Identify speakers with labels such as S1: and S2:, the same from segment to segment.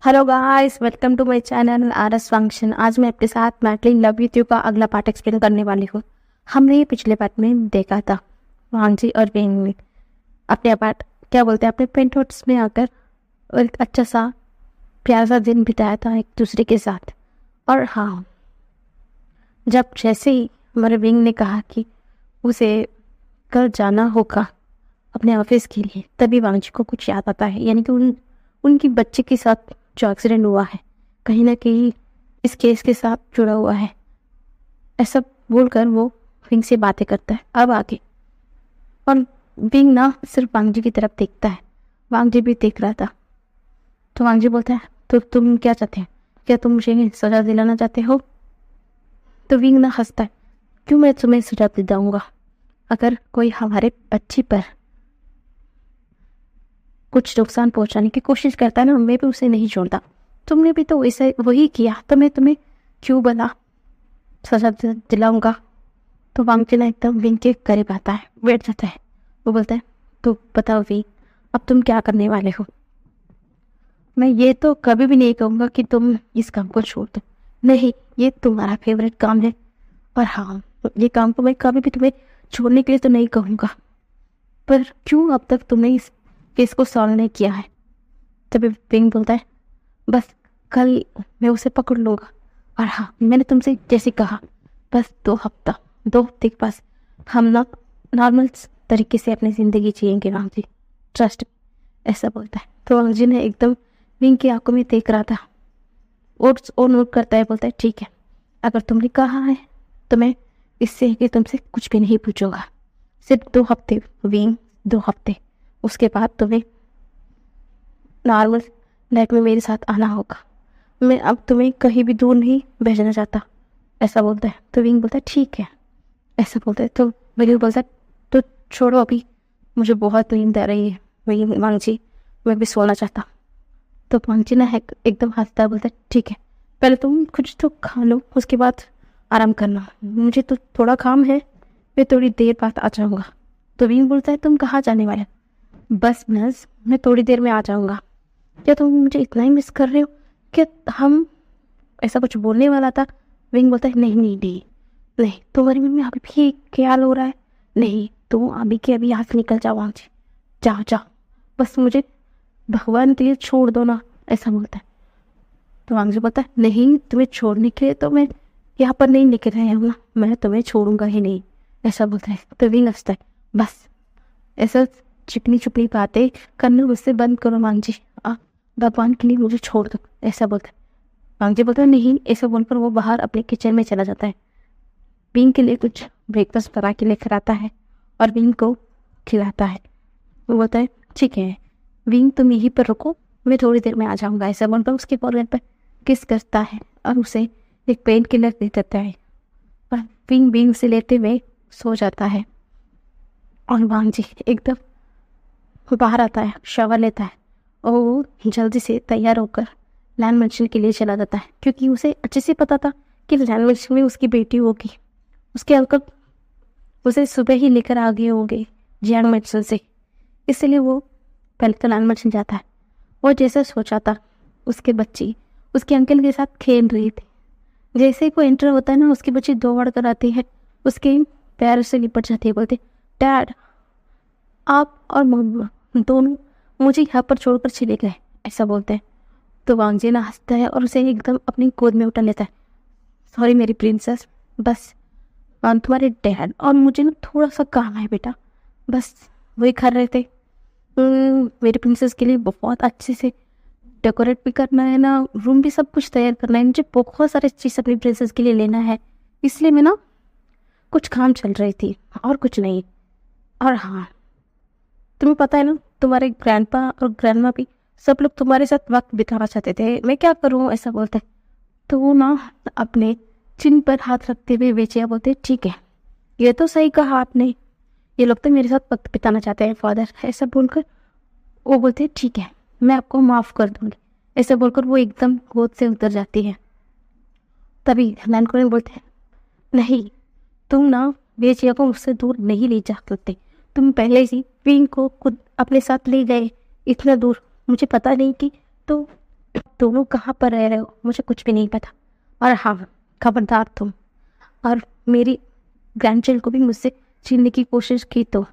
S1: Hello guys, welcome to my channel RS function. आज मैं आपके साथ मैटलिन लव विथ यू का अगला पार्ट एक्सप्लेन करने वाली हूँ। हमने ये पिछले पार्ट में देखा था वांगजी और वेंग ने अपने पार्ट क्या बोलते हैं अपने पेंट हाउस में आकर और एक अच्छा सा प्यारा सा दिन बिताया था एक दूसरे के साथ। और हाँ, जब जैसे ही हमारे वेंग ने कहा कि उसे कल जाना होगा अपने ऑफिस के लिए, तभी वांगजी को कुछ याद आता है, यानी कि उनकी बच्चे के साथ जो एक्सीडेंट हुआ है कहीं ना कहीं इस केस के साथ जुड़ा हुआ है। ऐसा बोलकर वो विंग से बातें करता है। अब आगे और विंग ना सिर्फ वांगजी की तरफ देखता है, वांगजी भी देख रहा था। तो वांगजी बोलता है, तो तुम क्या चाहते हैं? क्या तुम मुझे सजा दिलाना चाहते हो? तो विंग ना हंसता है, क्यों मैं तुम्हें सजा दिलाऊंगा? अगर कोई हमारे बच्चे पर कुछ नुकसान पहुंचाने की कोशिश करता है ना, मैं भी उसे नहीं छोड़ता। तुमने भी तो वैसे वही किया, तो मैं तुम्हें क्यों भला सजा दिलाऊंगा? तो वांगजी ना एकदम विंग के करीब आता है, बैठ जाता है। वो बोलता है, तो बताओ विंग, अब तुम क्या करने वाले हो? मैं ये तो कभी भी नहीं कहूँगा कि तुम इस काम को छोड़ दो। नहीं, ये तुम्हारा फेवरेट काम है। और हाँ, ये काम को मैं कभी भी तुम्हें छोड़ने के लिए तो नहीं कहूँगा, पर क्यों अब तक तुमने इस केस को सॉल्व नहीं किया है? तभी विंग बोलता है, बस कल मैं उसे पकड़ लूँगा। और हाँ, मैंने तुमसे जैसे कहा, बस 2 हफ्ते के पास हम ना नॉर्मल तरीके से अपनी ज़िंदगी जिएंगे वांगजी, ट्रस्ट। ऐसा बोलता है। तो वांगजी ने एकदम विंग की आंखों में देख रहा था और नोट करता है, बोलता है, ठीक है, अगर तुमने कहा है तो मैं इससे कि तुमसे कुछ भी नहीं पूछूंगा। सिर्फ 2 हफ्ते विंग, 2 हफ्ते। उसके बाद तुम्हें नॉर्मल लाइफ में मेरे साथ आना होगा। मैं अब तुम्हें कहीं भी दूर नहीं भेजना चाहता। ऐसा बोलता है। तो विंग बोलता है, ठीक है। ऐसा बोलता है। तो विंग बोलता है, तो छोड़ो, अभी मुझे बहुत नींद आ रही है वांगजी, मैं भी सोना चाहता। तो वांगजी ना एकदम हंसता है, बोलता है, ठीक है, पहले तुम कुछ तो खा लो, उसके बाद आराम करना। मुझे तो थोड़ा काम है, मैं थोड़ी देर बाद आ जाऊँगा। तो विंग बोलता है, तुम कहाँ जाने वाले? बस मैं थोड़ी देर में आ जाऊँगा। क्या तुम मुझे इतना ही मिस कर रहे हो? क्या हम ऐसा कुछ बोलने वाला था। विंग बोलता है, नहीं नहीं नहीं नहीं, तुम्हारे मन में अभी भी ख्याल हो रहा है? नहीं, तुम अभी के अभी यहाँ से निकल जाओ वांगजी, जाओ जाओ, बस मुझे भगवान के लिए छोड़ दो ना। ऐसा बोलता है। तो वांगजी बोलता है, नहीं, तुम्हें छोड़ने के लिए तो मैं यहाँ पर नहीं निकल रहा हूँ ना, मैं तुम्हें छोड़ूंगा ही नहीं। ऐसा बोलता है। तो विंग हंसता है, बस ऐसा चिकनी चुपड़ी बातें करना मुझसे बंद करो वांगजी, भगवान के लिए मुझे छोड़ दो। ऐसा बोलता है। वांगजी बोलता है, नहीं। ऐसा बोलकर वो बाहर अपने किचन में चला जाता है, विंग के लिए कुछ ब्रेकफास्ट बना के लेकर आता है और विंग को खिलाता है। वो बोलता है, ठीक है विंग, तुम यहीं पर रुको, मैं थोड़ी देर में आ जाऊँगा। ऐसा बोलकर उसके फोrehead पर किस करता है और उसे एक पेन किलर दे देता है और विंग से लेते हुए सो जाता है। और वांगजी एकदम बाहर आता है, शावर लेता है और वो जल्दी से तैयार होकर लैंड मंजिल के लिए चला जाता है, क्योंकि उसे अच्छे से पता था कि लैंड मंजिल में उसकी बेटी होगी। उसके अंकल उसे सुबह ही लेकर आ गए होंगे जियांग मंजिल से, इसलिए वो पहले तो लैंड मंजिल जाता है। वो जैसा सोचा था, उसके बच्ची उसके अंकल के साथ खेल रही थी। जैसे ही कोई एंटर होता है ना, उसकी बच्ची दौड़ कर आती है, उसके पैर से लिपट जाती है, बोलते, डैड, आप और मम्मा दोनों मुझे यहाँ पर छोड़कर चले गए। ऐसा बोलते हैं। तो वांगजी ना हंसता है और उसे एकदम अपनी गोद में उठा लेता है। सॉरी मेरी प्रिंसेस, बस तुम्हारे डैड और मुझे ना थोड़ा सा काम है बेटा, बस वही कर रहे थे। मेरी प्रिंसेस के लिए बहुत अच्छे से डेकोरेट भी करना है ना, रूम भी सब कुछ तैयार करना है, मुझे बहुत सारे चीज़ अपनी प्रिंसेस के लिए लेना है, इसलिए मैं ना कुछ काम चल रही थी और कुछ नहीं। और हाँ, तुम्हें पता है ना, तुम्हारे ग्रैंडपा और ग्रैंडमा भी सब लोग तुम्हारे साथ वक्त बिताना चाहते थे, मैं क्या करूँ? ऐसा बोलते। तो वो ना अपने चिन पर हाथ रखते हुए बेचिया बोलते, ठीक है, ये तो सही कहा आपने, ये लोग तो मेरे साथ वक्त बिताना चाहते हैं फादर। ऐसा बोलकर वो बोलते, ठीक है, मैं आपको माफ़ कर दूंगी। ऐसा बोलकर वो एकदम गोद से उतर जाती है। तभी लैंड बोलते हैं, नहीं, तुम ना बेचिया को मुझसे दूर नहीं ले जा सकते, तुम पहले ही विंग को खुद अपने साथ ले गए इतना दूर, मुझे पता नहीं कि तो दोनों कहाँ पर रह रहे हो मुझे कुछ भी नहीं पता, और हाँ खबरदार तुम और मेरी ग्रैंडचाइल्ड को भी मुझसे छीनने की कोशिश की तो।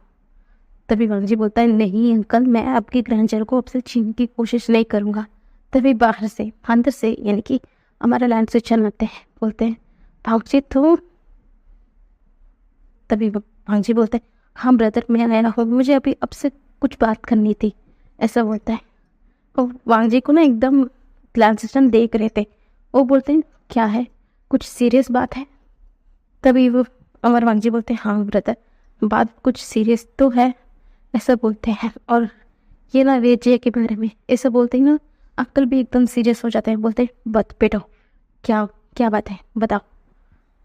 S1: तभी वांगजी बोलता है नहीं अंकल, मैं आपकी ग्रैंडचाइल्ड को आपसे छीनने की कोशिश नहीं करूँगा। तभी बाहर से अंदर से यानी कि हमारा लैंड स्विचर आते हैं, बोलते हैं भागजी तुम। तभी भांजी बोलते हैं हाँ ब्रदर मैं आया हूँ, मुझे अभी आपसे कुछ बात करनी थी, ऐसा बोलता है। और वांगजी को ना एकदम ग्लांसेशन देख रहे थे। वो बोलते हैं क्या है, कुछ सीरियस बात है? तभी वो अमर वांगजी बोलते हैं हाँ ब्रदर बात कुछ सीरियस तो है, ऐसा बोलते हैं। और ये ना वेजिया के बारे में ऐसा बोलते हैं ना, अंकल भी एकदम सीरियस हो जाते हैं, बोलते हैं बत बेटो क्या क्या बात है बताओ,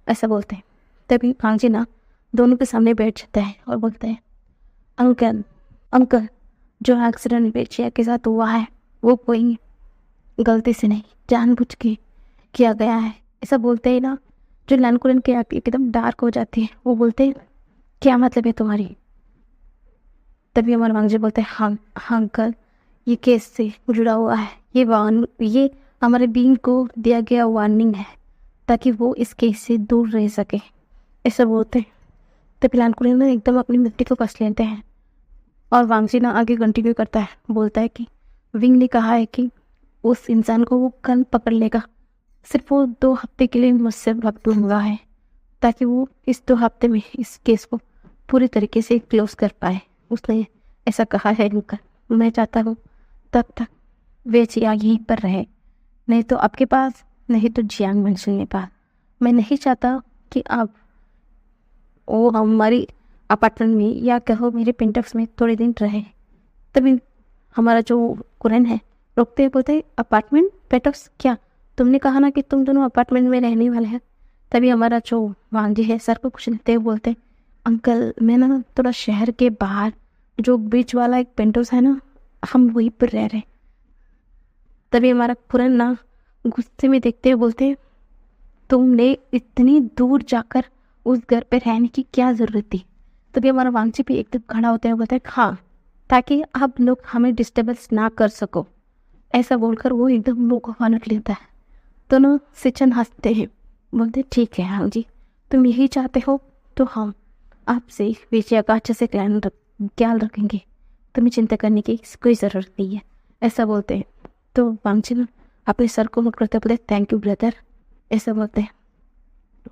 S1: ऐसा बोलते हैं। तभी वांगजी ना दोनों के सामने बैठ जाता है और बोलते हैं अंकल अंकल जो एक्सीडेंट वेजिया के साथ हुआ है वो कोई गलती से नहीं जानबूझ के किया गया है, ऐसा बोलते हैं ना। जो लैंकुरन की आंखें एकदम डार्क हो जाती है, वो बोलते हैं क्या मतलब है तुम्हारी? तभी हमारे वांगजी बोलते हैं हाँ अंकल ये केस से जुड़ा हुआ है, ये हमारे बींग को दिया गया वार्निंग है ताकि वो इस केस से दूर रह सके, ऐसा बोलते हैं। तभी लैंकुरन ना एकदम अपनी मिट्टी को कस लेते हैं और वांगजी ना आगे कंटिन्यू करता है, बोलता है कि विंग ने कहा है कि उस इंसान को वो कल पकड़ लेगा, सिर्फ वो 2 हफ्ते के लिए मुझसे वक्त हुआ है ताकि वो इस 2 हफ्ते में इस केस को पूरी तरीके से क्लोज कर पाए, उसने ऐसा कहा है अंकल। मैं चाहता हूँ तब तक वे जिया यहीं पर रहे, नहीं तो आपके पास नहीं तो जियांग मंजिल के पास। मैं नहीं चाहता कि आप वो हमारी अपार्टमेंट में या कहो मेरे पेंटक्स में थोड़े दिन रहे। तभी हमारा जो कुरन है रोकते हुए बोलते अपार्टमेंट पेंटक्स क्या, तुमने कहा ना कि तुम दोनों अपार्टमेंट में रहने वाले हैं। तभी हमारा जो वांगजी है सर को कुछ लेते हुए बोलते अंकल मैं ना थोड़ा शहर के बाहर जो बीच वाला एक पेंटहाउस है ना, हम वहीं पर रह रहे। तभी हमारा कुरन ना गुस्से में देखते हुए बोलते तुमने इतनी दूर जाकर उस घर पे रहने की क्या जरूरत थी? तभी हमारा वांगजी भी एकदम खड़ा होते हुए बोलता है हाँ ताकि आप लोग हमें डिस्टर्बेंस ना कर सको, ऐसा बोलकर वो एकदम मुंह को पलट लेता है। दोनों सिचन हंसते हैं, बोलते ठीक है हाँ जी तुम यही चाहते हो तो हम आपसे विजया का अच्छे से ख्याल रखेंगे, तुम्हें चिंता करने की कोई ज़रूरत नहीं है, ऐसा बोलते हैं। तो वांगजी ना अपने सर को मुड़ करते बोलते थैंक यू ब्रदर, ऐसा बोलते हैं।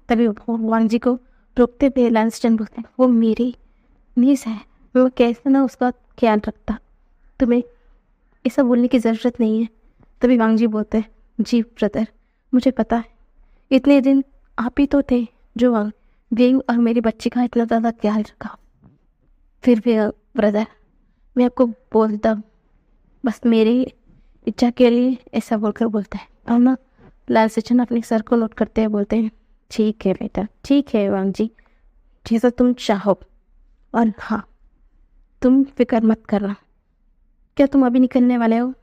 S1: तभी वांगजी को रोकते हुए लैंसटन बोलते हैं वो मेरी नीस है, मैं कैसे ना उसका ख्याल रखता, तुम्हें ऐसा बोलने की ज़रूरत नहीं है। तभी वांगजी बोलते हैं जी ब्रदर मुझे पता है, इतने दिन आप ही तो थे जो विंग और मेरी बच्ची का इतना ज़्यादा ख्याल रखा, फिर भी ब्रदर मैं आपको बोलता हूँ बस मेरी इच्छा के लिए, ऐसा बोलकर बोलता है। और ना लाल सचिन अपने सर को नोट करते हुए बोलते हैं ठीक है बेटा ठीक है वांगजी जैसा तुम चाहो, और हाँ तुम फिक्र मत करना। क्या तुम अभी निकलने वाले हो?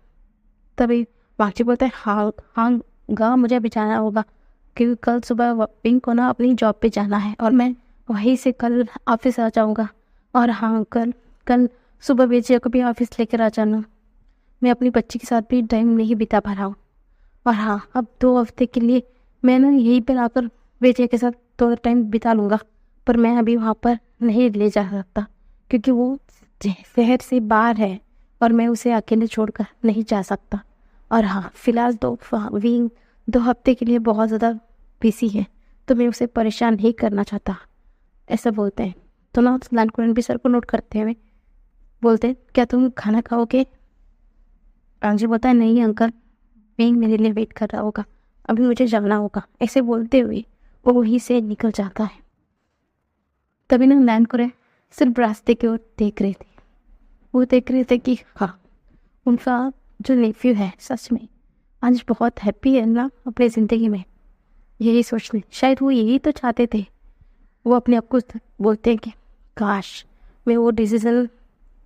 S1: तभी वांगजी बोलते हैं हाँ गा मुझे अभी जाना होगा क्योंकि कल सुबह विंग को ना अपनी जॉब पे जाना है और मैं वहीं से कल ऑफिस आ जाऊँगा। और हाँ कल सुबह बेचिया को भी ऑफिस लेकर आ जाना, मैं अपनी बच्ची के साथ भी टाइम नहीं बिता पा रहा हूँ। और हाँ अब 2 हफ्ते के लिए मैं ना यहीं पर आकर बेचिया के साथ थोड़ा टाइम बिता लूँगा, पर मैं अभी वहाँ पर नहीं ले जा सकता क्योंकि वो शहर से बाहर है और मैं उसे अकेले छोड़कर नहीं जा सकता। और हाँ फिलहाल तो विंग 2 हफ्ते के लिए बहुत ज़्यादा बिजी है तो मैं उसे परेशान नहीं करना चाहता, ऐसा बोलते हैं। तो ना लैंकुरन भी सर को नोट करते हुए बोलते हैं क्या तुम खाना खाओगे? वांगजी बोलता है नहीं अंकल विंग मेरे लिए वेट कर रहा होगा, अभी मुझे जाना होगा, ऐसे बोलते हुए वो वहीं से निकल जाता है। तभी ना लैंकुरन सिर्फ रास्ते की ओर देख रहे थे, वो देख रहे थे कि हाँ उनका जो नेफ्यू है सच में आज बहुत हैप्पी है ना अपनी ज़िंदगी में, यही सोचने शायद वो यही तो चाहते थे। वो अपने आप को बोलते हैं कि काश मैं वो डिसीज़न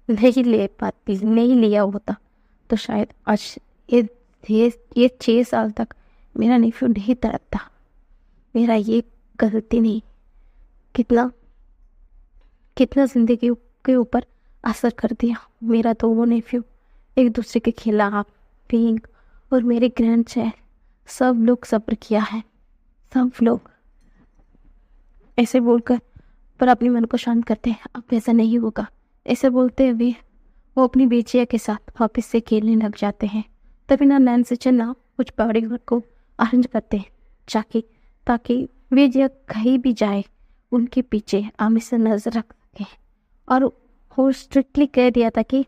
S1: नहीं लिया होता तो शायद आज ये 6 साल तक मेरा नेफ्यू नहीं तड़पता, मेरा ये गलती नहीं कितना ज़िंदगी के ऊपर असर कर दिया। मेरा तो वो नेफ्यू एक दूसरे के खिलाफ पिंक और मेरे ग्रैंड चेयर सब लोग सब्र किया है, सब लोग ऐसे बोलकर पर अपने मन को शांत करते हैं। अब ऐसा नहीं होगा, ऐसे बोलते हुए वो अपनी बेचिया के साथ वापस से खेलने लग जाते हैं। तभी ना नैन से चन्ना कुछ बड़े घर को अरेंज करते हैं जाके, ताकि वे जब कहीं भी जाए उनके पीछे हमेशा नजर रख सके। और वो स्ट्रिक्टली कह दिया था कि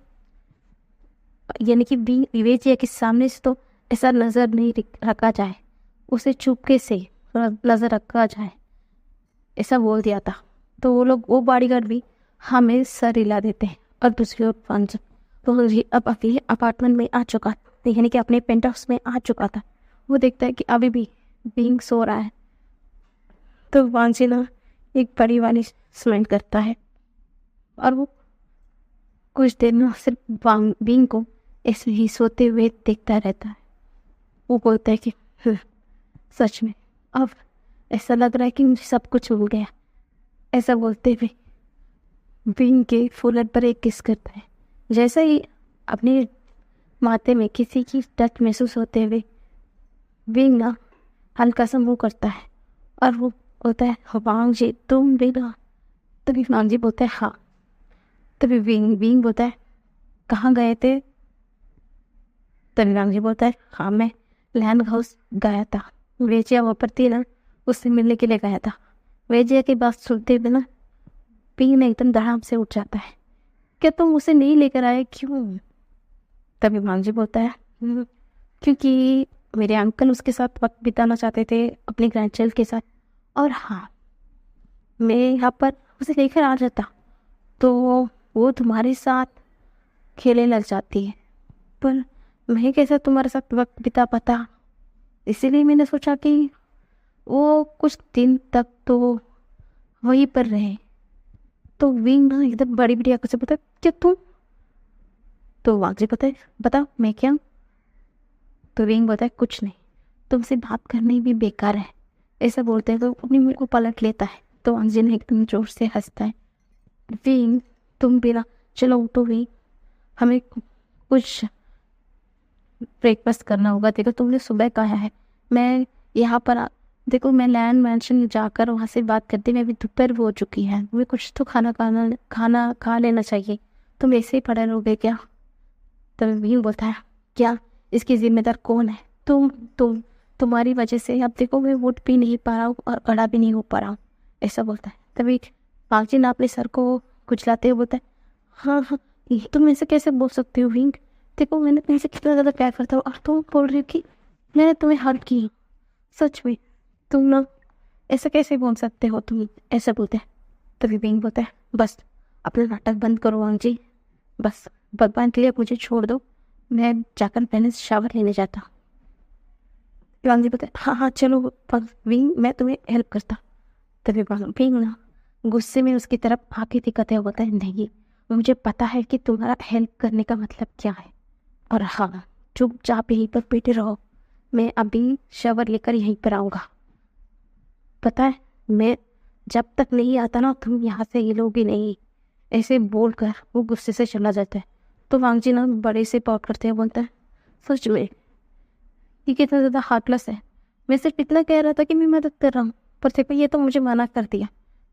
S1: यानी कि विवेचिया के सामने से तो ऐसा नजर नहीं रखा जाए, उसे चुपके से नजर रखा जाए, ऐसा बोल दिया था। तो वो बॉडीगार्ड भी हमें सर हिला देते हैं। और दूसरी ओर पंच तो ये अब अकेले अपार्टमेंट में आ चुका था, यानी कि अपने पेंट हाउस में आ चुका था। वो देखता है कि अभी भी बीइंग सो रहा है। तो वांसी ना एक बड़ी वाली स्मेल करता है और वो कुछ देर में सिर्फ बीइंग को ऐसे ही सोते हुए देखता रहता है। वो बोलता है कि सच में अब ऐसा लग रहा है कि मुझे सब कुछ भूल गया। ऐसा बोलते हुए बीइंग के फुलट पर एक किस करता है। जैसे ही अपने माथे में किसी की टच महसूस होते हुए बीइंग ना हल्का सा मुंह करता है और वो बोलता है वांग जी तुम भी ना। तभी वांग जी बोलता है हाँ। तभी बीइंग बोलता है कहाँ गए थे? तभी वांग जी बोलता है हाँ मैं लैंड हाउस गया था, वेजिया वहाँ पर थी ना, उससे मिलने के लिए गया था। वेजिया की बात सुनते हुए ना बीइंग एकदम धड़ाम से उठ जाता है। क्या तुम उसे नहीं लेकर आए, क्यों? तभी वांग जी बोलता है क्योंकि मेरे अंकल उसके साथ वक्त बिताना चाहते थे अपने ग्रैंडचाइल्ड के साथ, और हाँ मैं यहाँ पर उसे लेकर आ जाता तो वो तुम्हारे साथ खेलने लग जाती है, पर मैं कैसे तुम्हारे साथ वक्त बिता पाता, इसीलिए मैंने सोचा कि वो कुछ दिन तक तो वहीं पर रहे। तो विंग ना एकदम बड़ी बड़ी आंखों से बोलता है क्या तुम? तो वांग जी पता है बताओ मैं क्या? तो विंग बोलता है कुछ नहीं, तुमसे बात करनी भी बेकार है। ऐसा बोलते हैं तो अपनी मुंह को पलट लेता है। तो वांग जी ने एकदम जोर से हंसता है। विंग तुम भी ना, चलो तो विंग हमें कुछ ब्रेकफास्ट करना होगा। देखो तुमने सुबह कहा है मैं यहाँ पर देखो मैं लैंड मैंशन जाकर वहाँ से बात करती, मैं भी दोपहर हो चुकी है, मुझे कुछ तो खाना खा लेना चाहिए, तुम ऐसे ही पड़े रहोगे क्या? तब विंग बोलता है क्या इसकी जिम्मेदार कौन है? तुम्हारी वजह से अब देखो मैं उठ भी नहीं पा रहा हूँ और खड़ा भी नहीं हो पा रहा हूँ, ऐसा बोलता है। तभी वांगजी ना अपने सर को कुचलाते हुए बोलता है हाँ हाँ तुम ऐसे कैसे बोल सकते हो विंग, देखो मैंने तुमसे कितना ज़्यादा प्यार करता हूँ और तुम बोल रही हो कि मैंने तुम्हें हर्ट की। सच में तुम ना ऐसा कैसे बोल सकते हो, तुम ऐसा बोलते हैं। तभी विंग बोलता है बस अपना नाटक बंद करो वांग जी, बस भगवान के लिए मुझे छोड़ दो, मैं जाकर पहले शावर लेने जाता हूँ। वांग जी बोलते हैं हाँ हाँ चलो विंग मैं तुम्हें हेल्प करता। तभी विंग ना गुस्से में उसकी तरफ आके दिखाते हुए बोलता है नहीं मुझे पता है कि तुम्हारा हेल्प करने का मतलब क्या है, और हाँ चुपचाप यहीं पर बैठे रहो, मैं अभी शावर लेकर यहीं पर आऊँगा। पता है मैं जब तक नहीं आता ना तुम यहाँ से हिलोगी नहीं। ऐसे बोलकर वो गुस्से से चला जाता है। तो वांग जी ना बड़े से पॉट करते हैं बोलता है सच में ये कितना ज़्यादा हार्टलेस है, मैं सिर्फ इतना कह रहा था कि मैं मदद कर रहा हूँ, पर देखो ये तो मुझे मना कर दिया।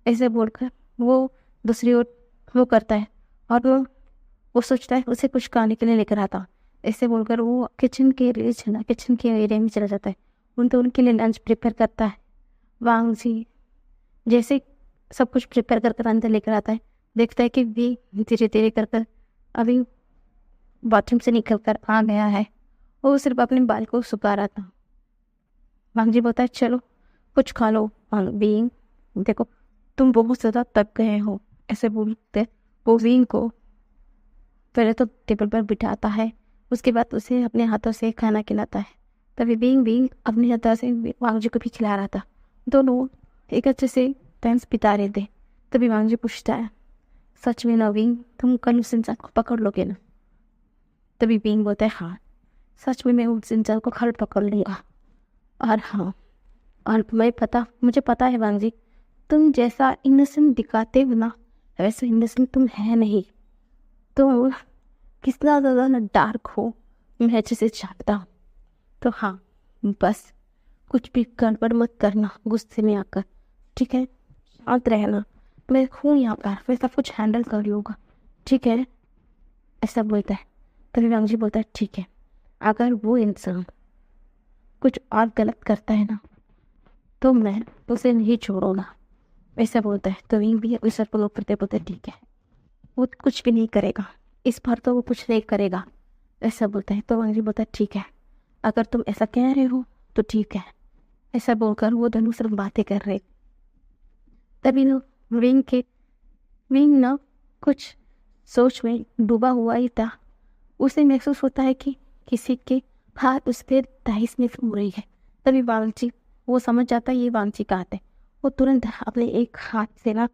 S1: ऐसे बोलकर वो दूसरी ओर वो करता है और वो सोचता है उसे कुछ खाने के लिए लेकर आता हूँ। ऐसे बोलकर वो किचन के एरिया में चला जाता है। उनके लिए लंच प्रिपेयर करता है। वांग जी जैसे सब कुछ प्रिपेयर कर अंदर लेकर आता है, देखता है कि भी धीरे धीरे कर अभी बाथरूम से निकल कर आ गया है। वो सिर्फ अपने बाल को सुखा रहा था। वांग जी बोलता है चलो कुछ खा लो बीइंग, देखो तुम बहुत ज़्यादा थक गए हो। ऐसे बोलते वो बीइंग को पहले तो टेबल पर बिठाता है, उसके बाद उसे अपने हाथों से खाना खिलाता है। तभी बीइंग अपने हाथों से वांग जी को भी खिला रहा था। दोनों एक अच्छे से टाइम बिता रहे थे। तभी वांग जी पूछता है सच में ना विंग तुम कल उस इंसान को पकड़ लोगे ना? तभी बीइंग बोलता है हाँ सच में मैं उस इंसान को कल पकड़ लूँगा, और हाँ और मुझे पता है वांग जी तुम जैसा इनोसेंट दिखाते हो ना वैसे इनोसेंट तुम है नहीं, तो कितना ज़्यादा ना डार्क हो मैं अच्छे से जानता हूँ। तो हाँ, बस कुछ भी गड़बड़ मत करना गुस्से में आकर, ठीक है? शांत रहना, मैं हूँ यहाँ पर, मैं सब कुछ हैंडल कर लूँगा, ठीक है? ऐसा बोलता है। तभी वांगजी बोलता है ठीक है, अगर वो इंसान कुछ और गलत करता है ना तो मैं उसे नहीं छोड़ूंगा, ऐसा बोलता है। तो विंग भी उस सर को लोग करते बोलते ठीक है, वो कुछ भी नहीं करेगा, इस बार तो वो कुछ नहीं करेगा, ऐसा बोलता है। तो वांगजी बोलता है ठीक है, अगर तुम ऐसा कह रहे हो तो ठीक है, ऐसा बोलकर वो दोनों सिर्फ बातें कर रहे। तभी ना विंग ना कुछ सोच में डूबा हुआ ही था। उसे महसूस होता है कि किसी के हाथ उस पर तहस में हो रही है। तभी वांगजी वो समझ जाता है ये वांगजी का हाथ है। वो तुरंत अपने एक हाथ से ना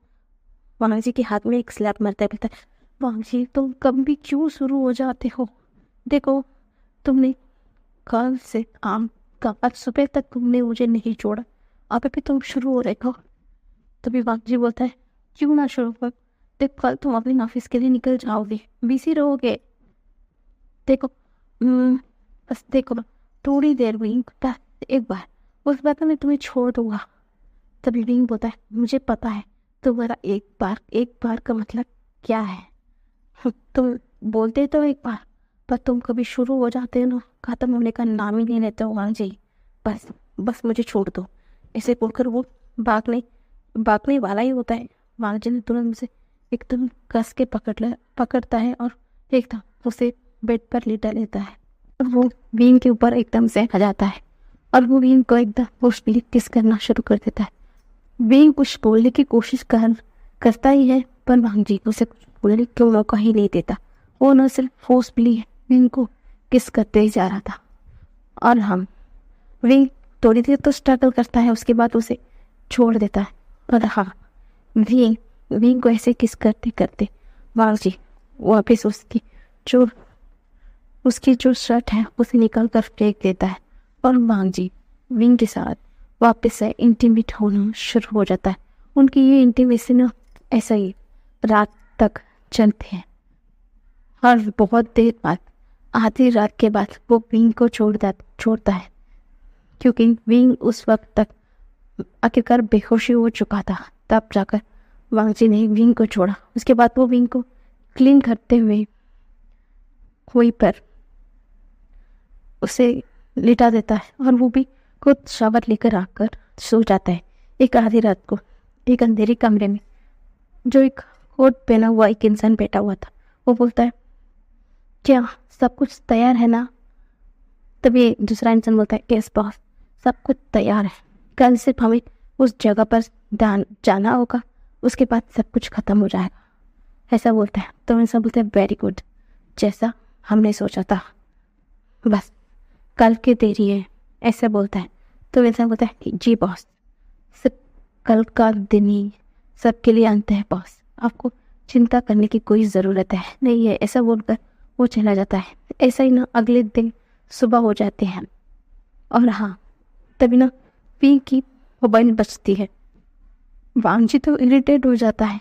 S1: वांगजी के हाथ में एक स्लैप मारता है, बोलता है वांगजी तुम कभी क्यों शुरू हो जाते हो, देखो तुमने कल से आम का आज सुबह तक तुमने मुझे नहीं छोड़ा, अब भी तुम शुरू हो रहे हो। तभी वांगजी बोलता है क्यों ना शुरू कर, देख कल तुम अपने ऑफिस के लिए निकल जाओगे, बिजी रहोगे, देखो बस देखो थोड़ी देर विंग, बस एक बार, उस बार तो मैं तुम्हें छोड़ दूंगा। तभी विंग बोलता है मुझे पता है तुम्हारा एक बार का मतलब क्या है, तुम बोलते तो एक बार, पर तुम कभी शुरू हो जाते हो ना, खत्म होने का नाम ही नहीं लेते हो वांगजी, बस बस मुझे छोड़ दो। ऐसे बोलकर वो भागने वाला ही होता है। वांगजी ने तुरंत उसे एकदम कस के पकड़ता है और एकदम उसे बेड पर लिटा लेता है। और वो विंग के ऊपर एकदम से आ जाता है और वो विंग को एकदम फोर्सफुली किस करना शुरू कर देता है। विंग कुछ बोलने की कोशिश करता ही है, पर वांगजी उसे कुछ बोलने का मौका ही नहीं देता। वो न सिर्फ फोर्सफुली विंग को किस करते ही जा रहा था। और हम विंग थोड़ी देर तो स्ट्रगल करता है, उसके बाद उसे छोड़ देता है। और हाँ, विंग को ऐसे किस करते करते वांगजी वापस उसकी जो शर्ट है उसे निकाल कर फेंक देता है और वांगजी विंग के साथ वापस से इंटीमेट होना शुरू हो जाता है। उनकी ये इंटीमेसी ना ऐसा ही रात तक चलते हैं और बहुत देर बाद आधी रात के बाद वो विंग को छोड़ता है, क्योंकि विंग उस वक्त तक आखिरकार बेहोशी हो चुका था। तब जाकर वांगजी ने विंग को छोड़ा। उसके बाद वो विंग को क्लीन करते हुए वहीं पर उसे लिटा देता है और वो भी खुद शावर लेकर आकर सो जाता है। एक आधी रात को एक अंधेरे कमरे में जो एक कोट पहना हुआ एक इंसान बैठा हुआ था, वो बोलता है क्या सब कुछ तैयार है ना? तभी दूसरा इंसान बोलता है यस बॉस, सब कुछ तैयार है, कल सिर्फ हमें उस जगह पर जाना होगा, उसके बाद सब कुछ खत्म हो जाएगा, ऐसा बोलता है। तो इंसान बोलता है वेरी गुड, जैसा हमने सोचा था, बस कल की देरी है, ऐसा बोलता है। तो इंसान बोलता है जी बॉस, सिर्फ कल का दिन ही सबके लिए अंत है बॉस, आपको चिंता करने की कोई ज़रूरत है नहीं है, ऐसा बोलकर वो चला जाता है। ऐसा ही ना अगले दिन सुबह हो जाते हैं और हाँ, तभी ना विंग की मोबाइल बजती है। वांगजी तो इरिटेट हो जाता है,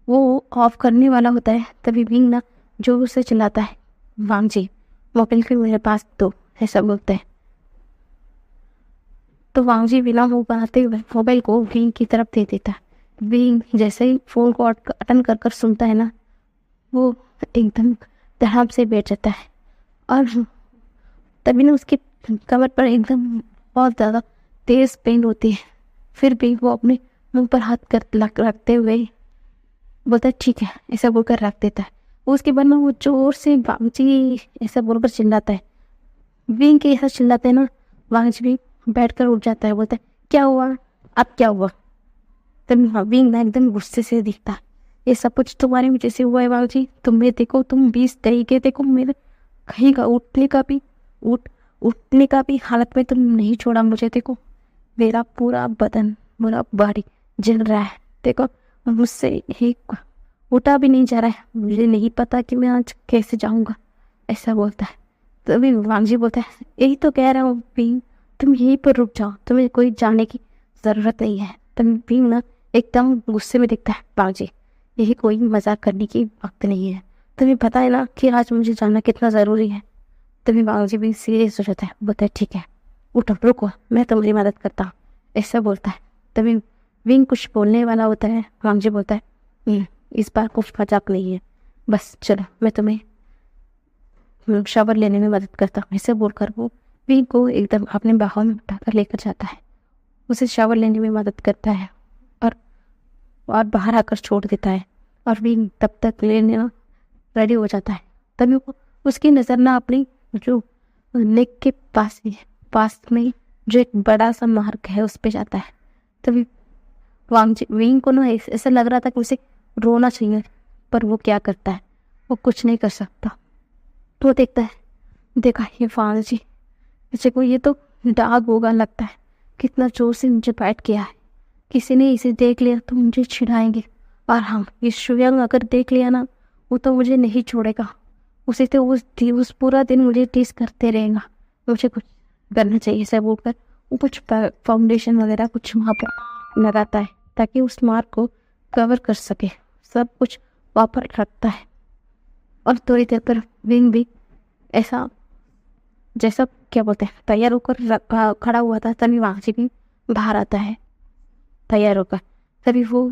S1: वो ऑफ करने वाला होता है। तभी विंग ना जोर से चिल्लाता है वांगजी मोबाइल के मेरे पास दो, ऐसा बोलता है। तो वांगजी बिना मुंह बनाते हुए मोबाइल को विंग की तरफ दे देता है। विंग जैसे ही फोन को अटेंड कर सुनता है ना, वो एकदम धड़ाम से बैठ जाता है और तभी ना उसकी कमर पर एकदम बहुत ज़्यादा तेज पेन होती है। फिर भी वो अपने मुंह पर हाथ रखते हुए बोलता है ठीक है, ऐसा बोलकर रख देता है। उसके बाद ना वो जोर से वांगजी ऐसा बोलकर चिल्लाता है। विंग के ऐसा चिल्लाते हैं ना, वांगजी भी बैठकर उठ जाता है, बोलता है क्या हुआ, अब क्या हुआ? तब विंग ना एकदम गुस्से से दिखता है, ये सब कुछ तुम्हारे वजह से हुआ है वांगजी, तुम्हें देखो तुम 20 तरीके देखो, मेरे कहीं का उठने का भी हालत में तुम नहीं छोड़ा मुझे, देखो मेरा पूरा बदन पूरा बॉडी जल रहा है, देखो मुझसे एक उठा भी नहीं जा रहा है, मुझे नहीं पता कि मैं आज कैसे जाऊंगा, ऐसा बोलता है। तभी वांगजी बोलता है यही तो कह रहा हूँ विंग, तुम यहीं पर रुक जाओ, तुम्हें कोई जाने की ज़रूरत नहीं है। तभी विंग ना एकदम गुस्से में दिखता है वांगजी, यही कोई मजाक करने की वक्त नहीं है, तुम्हें पता है ना कि आज मुझे जानना कितना ज़रूरी है। तभी वांगजी भी सीरियस हो जाता है, बोलता है ठीक है, उठो रुको, मैं तुम्हारी मदद करता हूँ, ऐसा बोलता है। तभी विंग कुछ बोलने वाला होता है, वांगजी बोलता है इस बार कुछ मजाक नहीं है, बस चलो मैं तुम्हें शावर लेने में मदद करता हूँ। ऐसे बोलकर वो विंग को एकदम अपने बाहों में उठाकर लेकर जाता है, उसे शावर लेने में मदद करता है और बाहर आकर छोड़ देता है। और विंग तब तक लेने रेडी हो जाता है। तभी वो उसकी नज़र ना अपनी जो नेक के पास में जो एक बड़ा सा मार्क है उस पे जाता है। तभी विंग को ना ऐसा लग रहा था कि उसे रोना चाहिए, पर वो क्या करता है, वो कुछ नहीं कर सकता। तो वो देखता है, देखा ये वांगजी, जैसे को ये तो दाग होगा, लगता है कितना जोर से मुझे बाइट किया है, किसी ने इसे देख लिया तो मुझे छिड़ाएंगे। और हाँ, ये शुयांग अगर देख लिया ना, वो तो मुझे नहीं छोड़ेगा, उसे तो उस पूरा दिन मुझे टीस करते रहेगा, मुझे कुछ करना चाहिए। ऐसा बोलकर वो कुछ फाउंडेशन वगैरह कुछ वहाँ पर लगाता है ताकि उस मार्क को कवर कर सके, सब कुछ वापस रखता है। और थोड़ी देर पर विंग भी ऐसा जैसा क्या बोलते हैं तैयार होकर खड़ा हुआ था, तभी वांगजी भी बाहर आता है तैयार होकर। तभी वो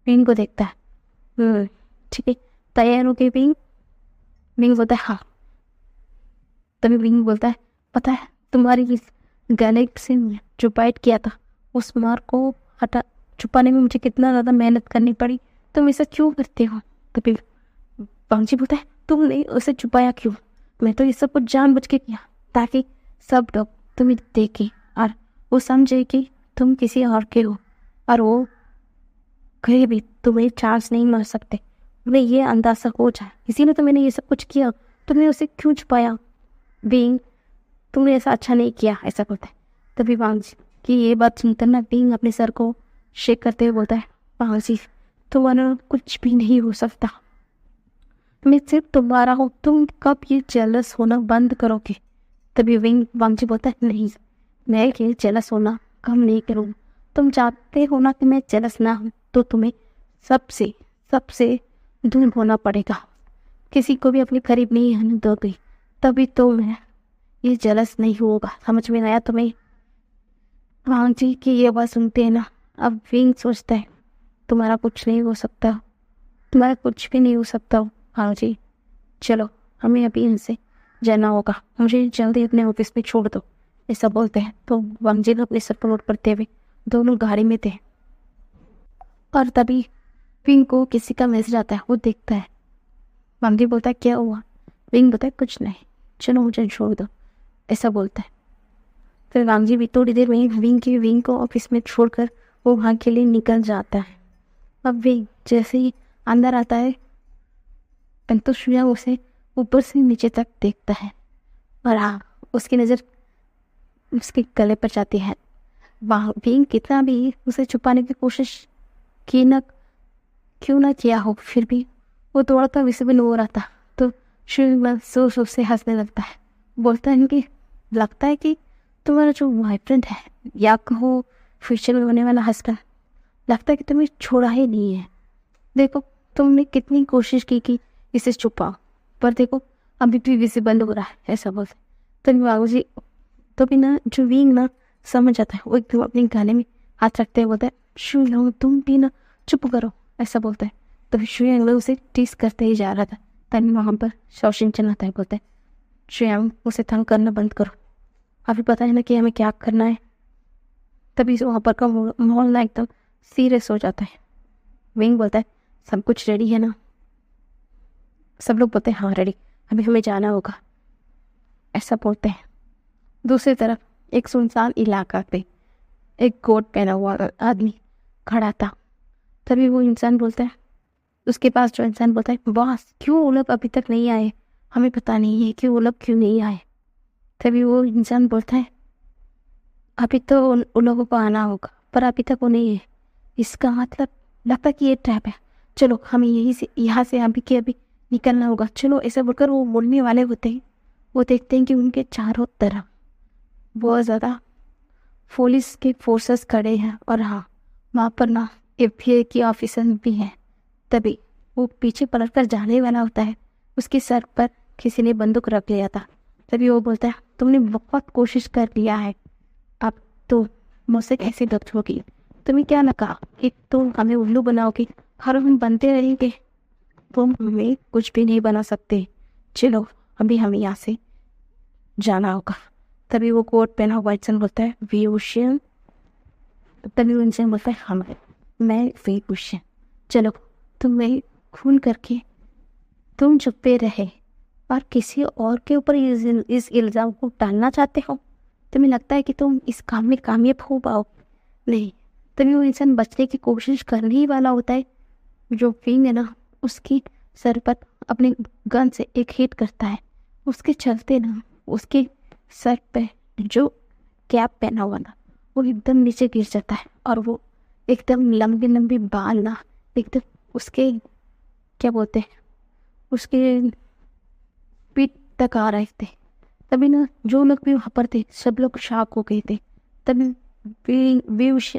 S1: विंग को देखता है, ठीक है तैयार होके विंग बोलता है हाँ। तभी विंग बोलता है पता है तुम्हारी इस गले से जो बाइट किया था उस मार्क को छुपाने में मुझे कितना ज़्यादा मेहनत करनी पड़ी, तुम ऐसा क्यों करते हो। तभी वांगजी बोलता है तुमने उसे छुपाया क्यों, मैं तो ये सब कुछ जानबूझ के किया ताकि सब लोग तुम्हें देखें और वो समझे कि तुम किसी और के हो, और वो कहीं भी तुम्हें चांस नहीं मार सकते, उन्हें ये अंदाजा हो जाए, इसीलिए तो मैंने ये सब कुछ किया। तुमने उसे क्यों छुपाया बीइंग, तुमने ऐसा अच्छा नहीं किया, ऐसा बोलता है। तभी वांगजी की ये बात सुनकर ना बीइंग अपने सर को शेक करते हुए बोलता है वांगजी तुम्हारा कुछ भी नहीं हो सकता, मैं सिर्फ तुम्हारा हूँ, तुम कब ये जेलस होना बंद करोगे। तभी वांगजी बोलता है नहीं, मैं ये जेलस होना कम नहीं करूँगा, तुम चाहते हो ना कि मैं जेलस ना हूँ तो तुम्हें सबसे दूर होना पड़ेगा, किसी को भी अपने करीब नहीं आने दोगे, तभी तो मैं ये जेलस नहीं होगा, समझ में आया तुम्हें। वांगजी की ये बात सुनते हैं ना, अब विंग सोचता है तुम्हारा कुछ नहीं हो सकता, तुम्हारा कुछ भी नहीं हो सकता वांगजी, चलो हमें अभी इनसे जाना होगा, मुझे जल्दी अपने ऑफिस में छोड़ दो, ऐसा बोलते हैं। तो वांगजी ने अपने सर पर नोट करते हुए दोनों गाड़ी में थे। और तभी विंग को किसी का मैसेज आता है, वो देखता है। वांगजी बोलता है क्या हुआ, विंग बोलता है कुछ नहीं, चलो मुझे छोड़ दो, ऐसा बोलता है। फिर वांगजी भी थोड़ी देर में विंग को ऑफिस में छोड़कर वो वहाँ के लिए निकल जाता है। अब विंग जैसे ही अंदर आता है तो शुयांग उसे ऊपर से नीचे तक देखता है, और हाँ उसकी नज़र उसके गले पर जाती है। वहाँ विंग कितना भी उसे छुपाने की कोशिश क्यों ना किया हो, फिर भी वो थोड़ा सा विजिबल हो रहा था। तो शुयांग जोर से हंसने लगता है, बोलता है कि लगता है कि तुम्हारा जो बॉयफ्रेंड है या कहो फ्यूचर में होने वाला हस्बैंड, लगता है कि तुम्हें छोड़ा ही नहीं है, देखो तुमने कितनी कोशिश की कि इसे छुपाओ, पर देखो अभी भी विजिबल हो रहा है, ऐसा बोलते। तो वांगजी तो भी ना जो विंग ना समझ आता है, वो एकदम अपने गाने में हाथ रखते हुए बोलता है शुयांग तुम भी ना चुप करो, ऐसा बोलता है। तभी शुयांग उसे टीस करते ही जा रहा था, तभी वहाँ पर शौशिन चलाता है, बोलता है शुयांग उसे तंग करना बंद करो, अभी पता है ना कि हमें क्या करना है। तभी वहाँ पर का माहौल ना एकदम सीरियस हो जाता है। विंग बोलता है सब कुछ रेडी है ना, सब लोग बोलते हैं हाँ रेडी, अभी हमें जाना होगा, ऐसा बोलते हैं। दूसरी तरफ एक सुनसान इलाका पे एक कोट पहना हुआ आदमी खड़ा था। तभी वो इंसान बोलता है, उसके पास जो इंसान बोलता है बॉस क्यों वो लोग अभी तक नहीं आए, हमें पता नहीं है कि वो लोग क्यों नहीं आए। तभी वो इंसान बोलता है अभी तो उन लोगों को आना होगा, पर अभी तक वो नहीं है, इसका मतलब लगता है कि ये ट्रैप है, चलो हमें यहाँ से अभी के अभी निकलना होगा, चलो। ऐसा बोलकर वो मुड़ने वाले होते हैं, वो देखते हैं कि उनके चारों तरफ बहुत ज़्यादा पुलिस के फोर्सेस खड़े हैं, और हाँ वहाँ पर ना FBI की ऑफिसर भी हैं। तभी वो पीछे पलट कर जाने वाला होता है, उसके सर पर किसी ने बंदूक रख लिया था। तभी वो बोलता है तुमने बहुत कोशिश कर लिया है, अब तो मुझसे कैसे गलत होगी? तुम्हें क्या लगा कि तुम हमें उल्लू बनाओगे और हम बनते रहेंगे? तुम हमें कुछ भी नहीं बना सकते। चलो अभी हमें यहाँ से जाना होगा। तभी वो कोट पहना हुआ इंसान बोलता है वी ओशियन। तभी वो इंसान बोलता है हाँ मैं वी ओशियन। चलो तुम्हें खून करके तुम चुप्पे रहे और किसी और के ऊपर इस इल्ज़ाम को डालना चाहते हो। तुम्हें लगता है कि तुम इस काम में कामयाब हो पाओ? नहीं। तभी वो इंसान बचने की कोशिश करने ही वाला होता है, जो विंग है ना उसकी सर पर अपने गन से एक हिट करता है। उसके चलते ना उसके सर पे जो कैप पहना हुआ था वो एकदम नीचे गिर जाता है और वो एकदम लंबी लंबी बाल ना एकदम उसके क्या बोलते हैं उसके पीठ तक आ रहे थे। तभी ना जो लोग भी वहाँ पर थे सब लोग शॉक हो गए थे। तभी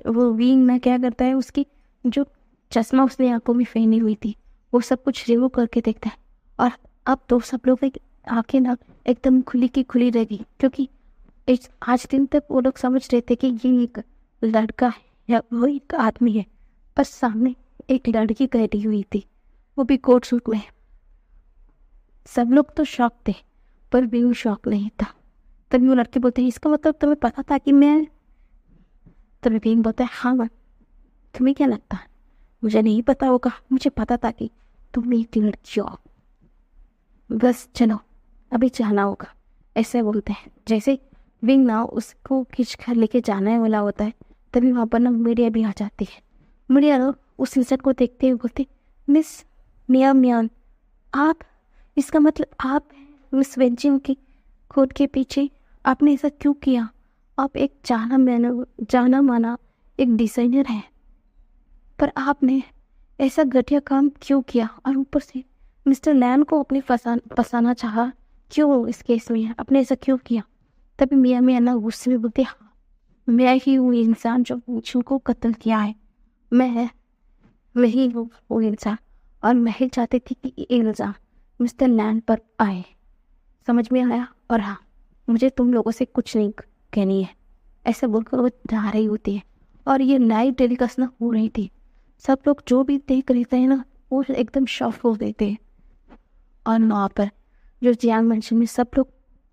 S1: वो विंग ना क्या करता है, उसकी जो चश्मा उसने आंखों में पहनी हुई थी वो सब कुछ रिमूव करके देखता है। और अब तो सब लोग एक आंखें ना एकदम खुली की खुली रह गई, क्योंकि आज दिन तक वो लोग समझ रहे थे कि ये एक लड़का है या वो एक आदमी है, पर सामने एक लड़की बैठी हुई थी, वो भी कोट सूट में। सब लोग तो शॉक थे पर भी वो शॉक नहीं था। तभी वो लड़के बोलते हैं इसका मतलब तुम्हें पता था कि मैं। तभी बींग बोलता है हाँ, तुम्हें क्या लगता है मुझे नहीं पता होगा? मुझे पता था कि तुम एक लड़की हो। बस चलो अभी जाना होगा, ऐसे बोलते हैं। जैसे विंग ना उसको खींच कर लेके जाने वाला होता है, तभी वहाँ पर ना मीडिया भी आ जाती है। मीडिया ना उस इंसान को देखते हुए बोलते मिस मिया मियान, आप, इसका मतलब आप मिस वेंजिंग की खुद के पीछे, आपने ऐसा क्यों किया? आप एक जाना माना एक डिजाइनर हैं, पर आपने ऐसा घटिया काम क्यों किया? और ऊपर से मिस्टर लैन को अपने फंसाना चाहा क्यों? इस केस में आपने ऐसा क्यों किया? तभी मियाँ मियाँ ना गुस्से में बोलते हाँ, मैं ही हूँ इंसान जो मिशू को कत्ल किया है। मैं ही हूँ वो इंसान, और मैं ही चाहती थी कि ये इल्ज़ाम मिस्टर लैन पर आए। समझ में आया? और हाँ, मुझे तुम लोगों से कुछ नहीं कहनी है। ऐसा बोलकर वो जा रही होती है और ये लाइव टेलीकास्ट ना हो रही थी। सब लोग जो भी देख रहे थे ना वो एकदम शॉक हो गए थे। और वहाँ पर जो जियांग मेंशन में सब लोग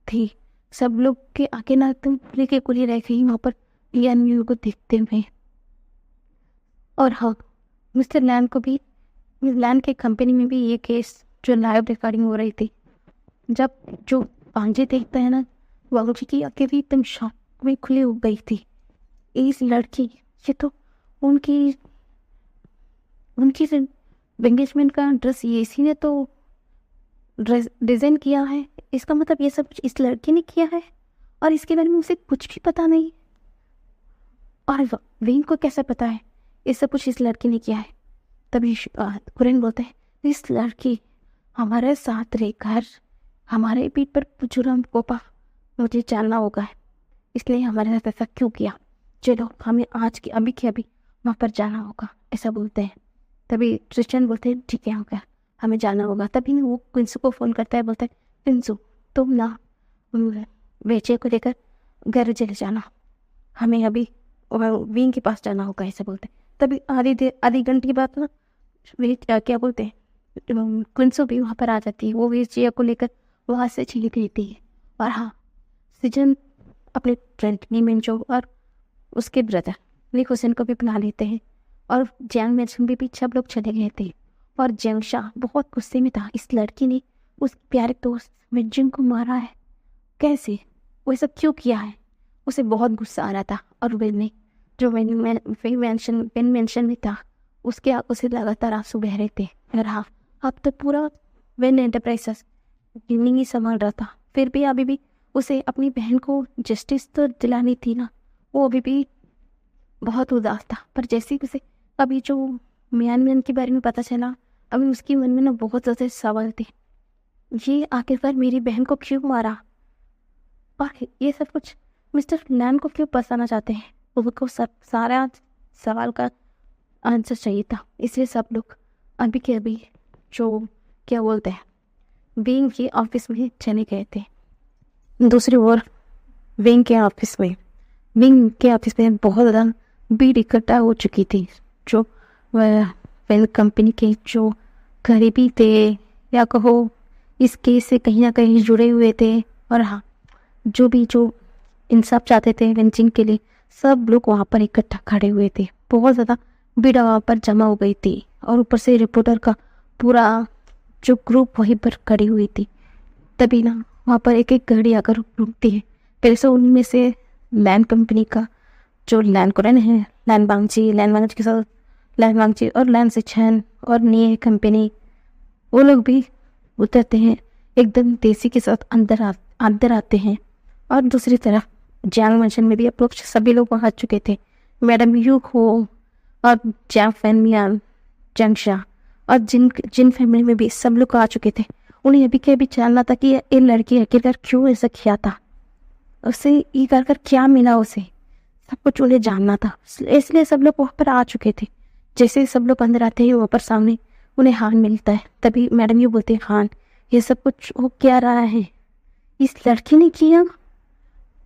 S1: थे, सब लोग के आगे ना एकदम खुली के खुली रह गई वहाँ पर लियान यू को देखते हुए। और हाँ, मिस्टर लैन को भी, लैन के कंपनी में भी ये केस जो लाइव रिकॉर्डिंग हो रही थी, जब जो पांजे देखता है ना वो की आंखें भी एकदम शॉक में खुली हो गई थी। इस लड़की, ये तो उनकी उनकी एंगेजमेंट का ड्रेस ये इसी ने तो डिज़ाइन किया है। इसका मतलब ये सब कुछ इस लड़की ने किया है और इसके बारे में उसे कुछ भी पता नहीं। और विंग को कैसे पता है ये सब कुछ इस लड़की ने किया है? तभी कुरेन बोलते हैं इस लड़की हमारे साथ रहकर हमारे पीठ पर जुर्म कोपा, मुझे जानना होगा इसलिए हमारे साथ ऐसा क्यों किया। चलो हमें आज के अभी के अभी वहाँ पर जाना होगा, ऐसा बोलते हैं। तभी क्रिश्चियन बोलते हैं ठीक है होगा, हमें जाना होगा। तभी वो क्विंसू को फ़ोन करता है, बोलता है क्विंसू तुम ना बेचे को लेकर घर चले जाना, हमें अभी विंग के पास जाना होगा, ऐसा बोलते हैं। तभी आधी घंटे के बाद ना वे क्या बोलते हैं क्विंसू भी वहाँ पर आ जाती है। वो वेजिया को लेकर वहाँ से चली गई थी। और हाँ, सीजन अपने फ्रेंड नीमेंजो और उसके ब्रदर निक हुसैन को भी बुला लेते हैं और जियांग मेंशन भी सब लोग चले गए थे। और जियांगशा बहुत गुस्से में था, इस लड़की ने उस प्यारे दोस्त मेंजिंग को मारा है, कैसे, वो ऐसा क्यों किया है? उसे बहुत गुस्सा आ रहा था। और वेन ने जो पेन मेंशन में था उसके आंखों से लगातार आंसू बह रहे थे। और हाँ, अब तो पूरा वेन एंटरप्राइजेस गिवनिंग ही संभाल रहा था, फिर भी अभी भी उसे अपनी बहन को जस्टिस तो दिलानी थी ना। वो अभी भी बहुत उदास था। पर जैसे ही उसे अभी जो मियान के बारे में पता चला, अभी उसके मन में ना बहुत ज़्यादा सवाल थे। ये आखिरकार मेरी बहन को क्यों मारा और ये सब कुछ मिस्टर लैन को क्यों फंसाना चाहते हैं? उनको सब सारा सवाल का आंसर चाहिए था। इसलिए सब लोग अभी के अभी जो क्या बोलते हैं विंग के ऑफिस में चले गए थे। दूसरी ओर विंग के ऑफिस में विंग के ऑफिस में बहुत ज़्यादा भीड़ इकट्ठा हो चुकी थी। जो वेल कंपनी के जो करीबी थे या कहो इस केस से कहीं ना कहीं जुड़े हुए थे, और हाँ जो इंसाफ चाहते थे वेंचिंग के लिए, सब लोग वहाँ पर इकट्ठा खड़े हुए थे। बहुत ज़्यादा भीड़ वहाँ पर जमा हो गई थी, और ऊपर से रिपोर्टर का पूरा जो ग्रुप वहीं पर खड़ी हुई थी। तभी ना वहाँ पर एक एक गाड़ी आकर रुकती है। पहले से उनमें से लैंड कंपनी का जो लैंड कुरन है, लैंड बांगची के साथ लैंड बांगची और लैंड सिचन और नी कंपनी, वो लोग भी उतरते हैं एकदम तेजी के साथ अंदर आते हैं। और दूसरी तरफ जैंग मेंशन में भी अप्रोच सभी लोग वहाँ आ चुके थे। मैडम यू हो और जैंग फैन मियान, जैंग शाह और जिन फैमिली में भी सब लोग आ चुके थे। उन्हें अभी के अभी जानना था कि ये लड़की आखिरकार क्यों ऐसा किया था, उसे ये कर क्या मिला उसे, सब कुछ उन्हें जानना था। इसलिए सब लोग वहाँ पर आ चुके थे। जैसे ही सब लोग अंदर आते हैं वहाँ पर सामने उन्हें हान मिलता है। तभी मैडम यू बोलते हैं, हान ये सब कुछ हो क्या रहा है, इस लड़की ने किया,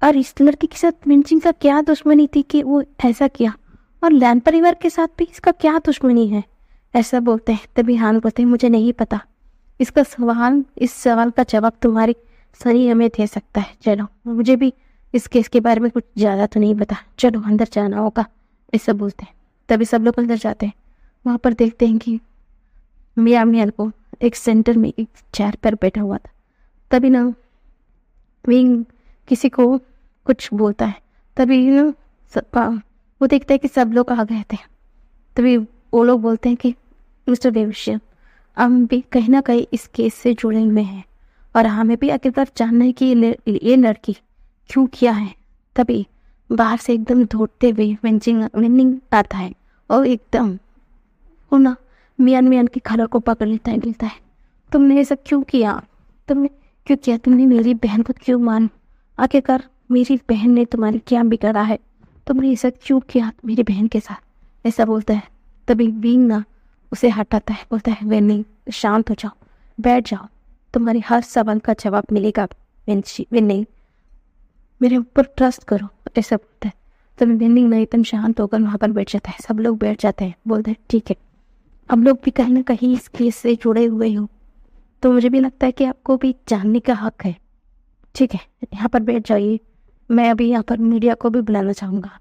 S1: और इस लड़की के साथ मिंचिंग का क्या दुश्मनी थी कि वो ऐसा किया, और लैन परिवार के साथ भी इसका क्या दुश्मनी है, ऐसा बोलते हैं। तभी हान बोलते हैं, मुझे नहीं पता, इस सवाल का जवाब तुम्हारी सही हमें दे सकता है। चलो, मुझे भी इस केस के बारे में कुछ ज़्यादा तो नहीं पता, चलो अंदर जाना होगा, ऐसा बोलते हैं। तभी सब लोग अंदर जाते हैं। वहाँ पर देखते हैं कि मियाँ को एक सेंटर में एक चेयर पर बैठा हुआ था। तभी ना विंग किसी को कुछ बोलता है। तभी ना वो देखता है कि सब लोग आ गए थे। तभी वो लोग बोलते हैं कि मिस्टर वेविशियन, हम भी कहीं ना कहीं इस केस से जुड़े हुए हैं, और हमें भी आखिरकार जानना है कि ये लड़की क्यों किया है। तभी बाहर से एकदम दौड़ते हुए वेनिंग आता है, और एकदम वो ना मियान की खाला को पकड़ लेता है। तुमने ऐसा क्यों किया, तुमने मेरी बहन को क्यों मान, आखिरकार मेरी बहन ने तुम्हारी क्या बिगाड़ा है, तुमने ऐसा क्यों किया मेरी बहन के साथ, ऐसा बोलता है। तभी विंग ना उसे हटाता है, बोलता है, वेनिंग शांत हो जाओ, बैठ जाओ, तुम्हारे हर सवाल का जवाब मिलेगा वेनिंग, मेरे ऊपर ट्रस्ट करो, ऐसा बोलता है। तभी वेनिंग ना एकदम शांत होकर वहाँ पर बैठ जाता है। सब लोग बैठ जाते हैं, बोलते हैं, ठीक है, अब लोग भी कहीं ना कहीं इस केस से जुड़े हुए हो, तो मुझे भी लगता है कि आपको भी जानने का हक है। ठीक है, यहाँ पर बैठ जाइए, मैं अभी यहाँ पर मीडिया को भी बुलाना चाहूँगा,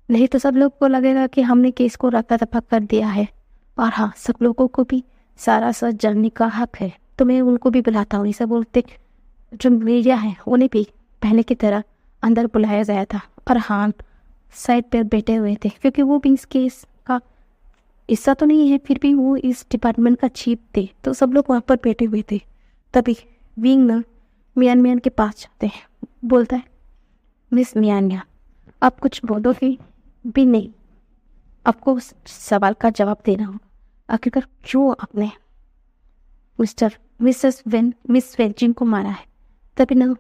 S1: नहीं तो सब लोग को लगेगा कि हमने केस को रफा दफा कर दिया है। और हाँ, सब लोगों को भी सारा सच जानने का हक है, तो मैं उनको भी बुलाता हूँ। ऐसा बोलते जो मीडिया है उन्हें भी पहले की तरह अंदर बुलाया गया था, और हाँ साइड पर बैठे हुए थे, क्योंकि वो भी इस केस का हिस्सा तो नहीं है, फिर भी वो इस डिपार्टमेंट का चीफ थे, तो सब लोग वहाँ पर बैठे हुए थे। तभी विंग ना मियान के पास जाते हैं, बोलता है, मिस मियान, आप कुछ बोलोगे भी नहीं, आपको उस सवाल का जवाब देना होगा, आखिरकार क्यों आपने मिस वेंचिंग को मारा है। तभी ना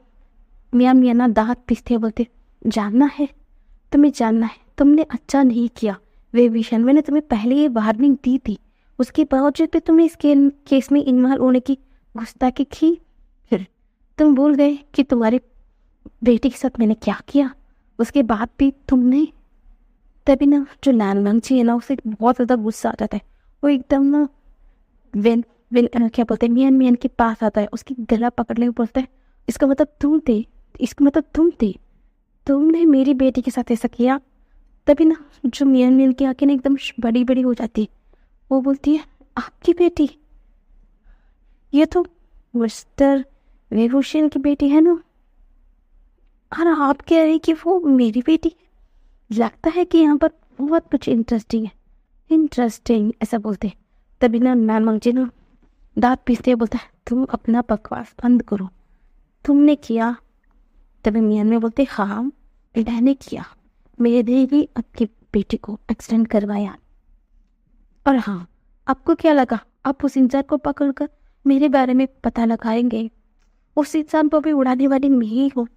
S1: मियाँ ना दांत पीसते बोलते, जानना है, तुम्हें जानना है, तुमने अच्छा नहीं किया वेविशन, मैंने तुम्हें पहले ये वार्निंग दी थी, उसके बावजूद भी तुमने इस केस में इन्वॉल्व होने की गुस्ताखी की, फिर तुम भूल गए कि तुम्हारे बेटी के साथ मैंने क्या किया, उसके बाद भी तुमने। तभी ना जो लैनवांगची है ना, उसे बहुत ज़्यादा गुस्सा आ जाता है। वो एकदम ना क्या बोलते हैं, मियान के पास आता है, उसकी गला पकड़ ले, बोलता है, इसका मतलब तुम थे, तुमने मेरी बेटी के साथ ऐसा किया। तभी ना जो मियान की आंखें ना एकदम बड़ी बड़ी हो जाती है। वो बोलती है, आपकी बेटी, ये तो मिस्टर वेवुशियन की बेटी है ना, और आप कह रहे हैं कि वो मेरी बेटी है। लगता है कि यहाँ पर बहुत कुछ इंटरेस्टिंग ऐसा बोलते हैं। तभी ना लैनवांगची ना दांत पीसते हुए बोलता है, तुम अपना बकवास बंद करो, तुमने किया। तभी मियान में बोलते, हाँ मैंने किया, मैंने ही आपकी बेटी को एक्सीडेंट करवाया। और हाँ, आपको क्या लगा आप उस इंसान को पकड़कर मेरे बारे में पता लगाएंगे? उस इंसान को भी उड़ाने वाली मैं ही हूँ।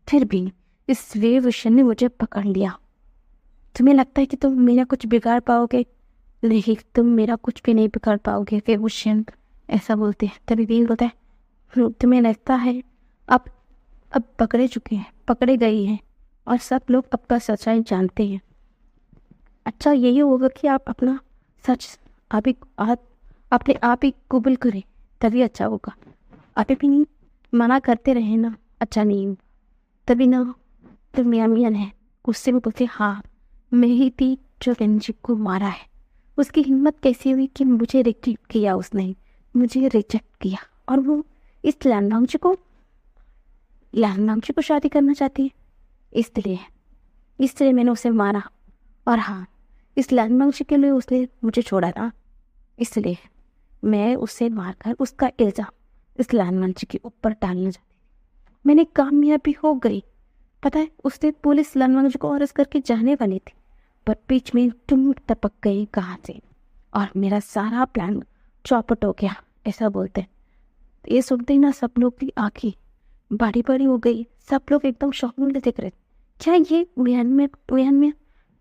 S1: फिर भी इस वेवशन ने मुझे पकड़ लिया। तुम्हें लगता है कि तुम मेरा कुछ बिगाड़ पाओगे? नहीं, तुम मेरा कुछ भी नहीं बिगाड़ पाओगे वेवशन, ऐसा बोलते हैं। तभी वीन बोलता है, तुम्हें लगता है आप अब पकड़े गई हैं, और सब लोग आपका सच्चाई जानते हैं। अच्छा यही होगा कि आप अपना सच अपने आप ही कबूल करें, तभी अच्छा होगा। आप भी नहीं मना करते रहे ना, अच्छा नहीं होगा। तभी ना तो मियाँ मियाँ है गुस्से में बोलते, हाँ मैं ही थी जो रंजीत को मारा है। उसकी हिम्मत कैसी हुई कि मुझे रिजेक्ट किया, उसने मुझे रिजेक्ट किया। और वो इस लैंगनांगची को शादी करना चाहती है, इसलिए मैंने उसे मारा। और हाँ, इस लैंगनांगची के लिए उसने मुझे छोड़ा था, इसलिए मैं उसे मारकर उसका इल्जाम इस लैंगनांगची के ऊपर डालना चाहती थी। मैंने कामयाबी हो गई। पता है, उसने पुलिस लैंगनांगची को अरेस्ट करके जाने वाली थी, पर बीच में तुम टपक गई कहाँ से, और मेरा सारा प्लान चौपट हो गया, ऐसा बोलते हैं। ये सुनते ही ना सब लोग की आंखें बड़ी बड़ी हो गई। सब लोग एकदम शॉक में देख रहे थे, क्या ये उयान में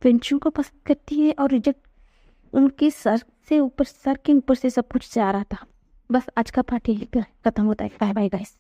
S1: पिंचू को पसंद करती है, और रिजेक्ट उनके सर के ऊपर से सब कुछ जा रहा था। बस आज का पार्टी यहीं पर खत्म होता है। Bye bye guys.